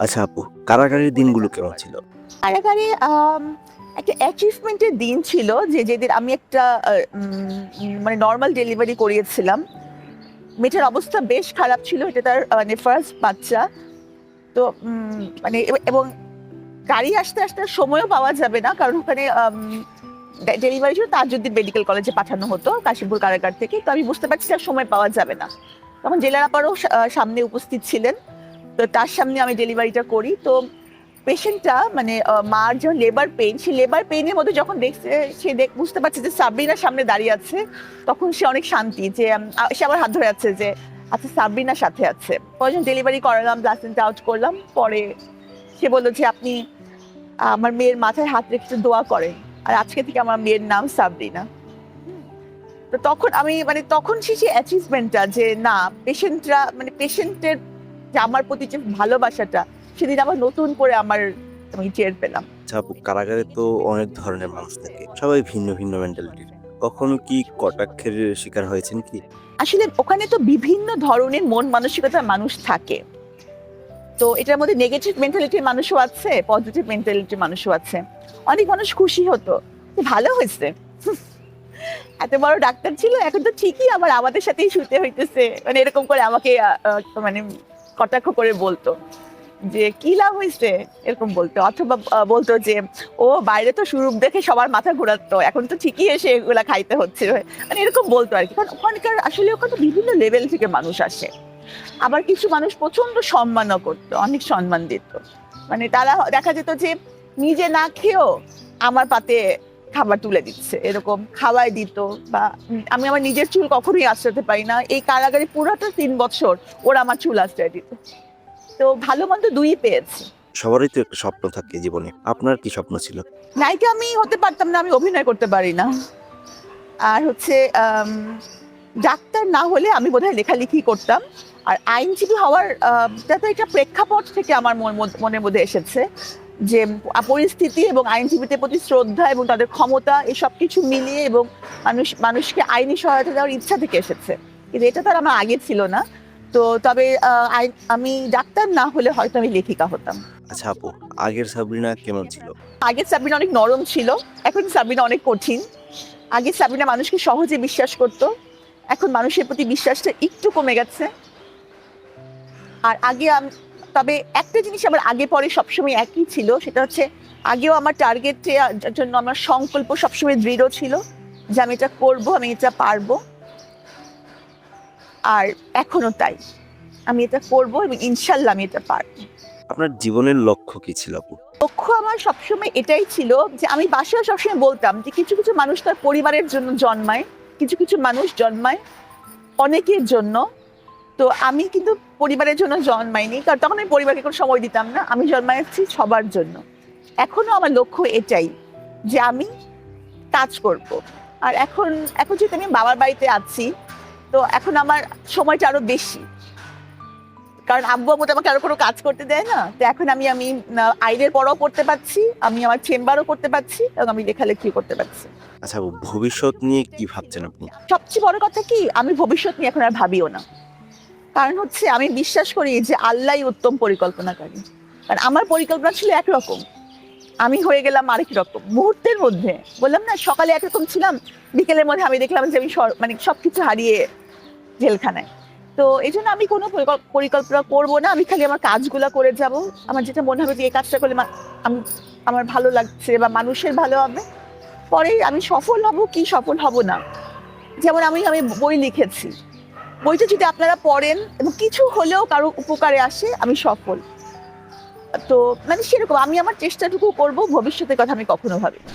আচ্ছা আপু, কারাগারের দিনগুলো কেমন ছিল? কারাগারে একটা অ্যাচিভমেন্টের দিন ছিল যেদিন আমি একটা মানে নরমাল ডেলিভারি করিয়েছিলাম। মেয়েটার অবস্থা বেশ খারাপ ছিল। এটা তার মানে ফার্স্ট বাচ্চা। তো মানে এবং গাড়ি আসতে আর সময়ও পাওয়া যাবে না। কারণ ওখানে ডেলিভারি ছিল তাজউদ্দিন মেডিকেল কলেজে পাঠানো হতো কাশিমপুর কারাগার থেকে। তো আমি বুঝতে পারছি আর সময় পাওয়া যাবে না। তখন জেলার আপারও সামনে উপস্থিত ছিলেন। তো তার সামনে আমি ডেলিভারিটা করি। তো পেশেন্টটা মানে মার যখন লেবার পেইন, সেই লেবার পেইনের মধ্যে যখন দেখছে সে বুঝতে পারছে যে সাবরিনার সামনে দাঁড়িয়ে আছে, তখন সে অনেক শান্তি যে সে আবার হাত ধরে আছে যে আচ্ছা সাবরিনার সাথে আছে। পরে যখন ডেলিভারি করালাম, প্লাসেন্টা আউট করলাম, পরে সে বললো যে আপনি আমার মেয়ের মাথায় হাত রেখে একটু দোয়া করেন, আর আজকে থেকে আমার মেয়ের নাম সাবরিনা। তো তখন আমি মানে তখন সে অ্যাচিভমেন্টটা যে না, পেশেন্টরা মানে পেশেন্টের যে আমার প্রতি যে ভালোবাসাটা, সেদিন আবার নতুন করে আমি টের পেলাম। আচ্ছা আপু, কারাগারে তো অনেক ধরনের মানুষ থাকে, সবাই ভিন্ন ভিন্ন মেন্টালিটির। কখনো কি কটাক্ষের শিকার হয়েছেন কি? আসলে ওখানে তো বিভিন্ন ধরনের মন মানসিকতার মানুষ থাকে। তো এটার মধ্যে নেগেটিভ মেন্টালিটির মানুষও আছে, পজিটিভ মেন্টালিটির মানুষও আছে। অনেক মানুষ খুশি হতো যে ভালো হয়েছে, এত বড় ডাক্তার ছিল, এখন তো ঠিকই আবার আমাদের সাথেই শুতে হইতেছে, মানে এরকম করে আমাকে মানে কটাক্ষ করে বলতো যে কি লাভ হয়েছে, এরকম বলতো। অথবা বলতো যে ও বাইরে তো সুরূপ দেখে সবার মাথা ঘোরাতো, এখন তো ঠিকই এসে এগুলা খাইতে হচ্ছে, মানে এরকম বলতো আর কি। কারণ ওখানকার আসলে ওখানে বিভিন্ন লেভেল থেকে মানুষ আসে। আবার কিছু মানুষ প্রচন্ড সম্মানও করতো, অনেক সম্মান দিত। মানে তারা দেখা যেত যে নিজে না খেয়েও আমার পাতে খাবার তুলে দিচ্ছে, এরকম খাওয়াই দিত। বা আমি আমার নিজের চুল কখনোই আঁচড়াতে পারি না, এই কারাগারে পুরোটা 3 বছর ওরা আমার চুল আঁচড়াই দিত। তো ভালো মন্দ দুই পেয়েছি। সবারই তো একটা স্বপ্ন থাকে জীবনে, আপনার কি স্বপ্ন ছিল? নায়িকা আমি হতে পারতাম না, আমি অভিনয় করতে পারি না। আর হচ্ছে ডাক্তার না হলে আমি বোধহয় লেখালেখি করতাম। আর আইনজীবী হওয়ার তো এটা প্রেক্ষাপট থেকে আমার মনের মধ্যে এসেছে যে পরিস্থিতি এবং আইনজীবীদের প্রতি শ্রদ্ধা এবং তাদের ক্ষমতা, এসব কিছু মিলিয়ে, এবং মানুষকে আইনি সহায়তা দেওয়ার ইচ্ছা থেকে এসেছে। কিন্তু এটা তো আর আমার আগে ছিল না। তো তবে আমি ডাক্তার না হলে হয়তো আমি লেখিকা হতাম। আচ্ছা আপু, আগের সাবরিনা কেমন ছিল? আগের সাবিনা অনেক নরম ছিল, এখন সাবিনা অনেক কঠিন। আগে সাবিনা মানুষকে সহজে বিশ্বাস করত, এখন মানুষের প্রতি বিশ্বাসটা একটু কমে গেছে। আর তবে একটা জিনিস আমার আগে পরে সবসময় একই ছিল, সেটা হচ্ছে আগেও আমার টার্গেটের জন্য আমার সংকল্প সবসময় দৃঢ় ছিল যে আমি এটা করবো, আমি এটা পারবো। আর এখনো তাই, আমি এটা করবো এবং ইনশাল্লাহ আমি এটা পারবো। আপনার জীবনের লক্ষ্য কি ছিল আপু? লক্ষ্য আমার সবসময় এটাই ছিল যে আমি বাসায় সবসময় বলতাম যে কিছু কিছু মানুষ তার পরিবারের জন্য জন্মায়, কিছু কিছু মানুষ জন্মায় অনেকের জন্য। তো আমি কিন্তু পরিবারের জন্য জন্মাইনি, কারণ তখন আমি পরিবারকে কোনো সময় দিতাম না। আমি জন্মাচ্ছি সবার জন্য। এখনো আমার লক্ষ্য এটাই যে আমি কাজ করব। আর এখন এখন যেহেতু আমি বাবার বাড়িতে আছি, তো এখন আমার সময়টা আরো বেশি, কারণ আব্বু আম্মু তো আমাকে আরো কোনো কাজ করতে দেয় না। তো এখন আমি আমি আইনের পড়াও করতে পারছি, আমি আমার চেম্বারও করতে পারছি, এবং আমি লেখালেখিও করতে পারছি। আচ্ছা আপু, ভবিষ্যৎ নিয়ে কি ভাবছেন আপনি? সবচেয়ে বড় কথা কি, আমি ভবিষ্যৎ নিয়ে এখন আর ভাবিও না। কারণ হচ্ছে আমি বিশ্বাস করি যে আল্লাহই উত্তম পরিকল্পনাকারী। কারণ আমার পরিকল্পনা ছিল একরকম, আমি হয়ে গেলাম আরেক রকম মুহূর্তের মধ্যে। বললাম না, সকালে একরকম ছিলাম, বিকেলের মধ্যে আমি দেখলাম যে আমি মানে সবকিছু হারিয়ে জেলখানায়। তো এই জন্য আমি কোনো পরিকল্পনা করবো না, আমি খালি আমার কাজগুলো করে যাব। আমার যেটা মনে হবে যে এই কাজটা করলে আমার ভালো লাগছে বা মানুষের ভালো হবে, পরেই আমি সফল হব কি সফল হব না। যেমন আমি আমি বই লিখেছি, বইটা যদি আপনারা পড়েন এবং কিছু হলেও কারো উপকারে আসে, আমি সফল। তো মানে সেরকম আমি আমার চেষ্টাটুকু করব, ভবিষ্যতের কথা আমি কখনো ভাবি না।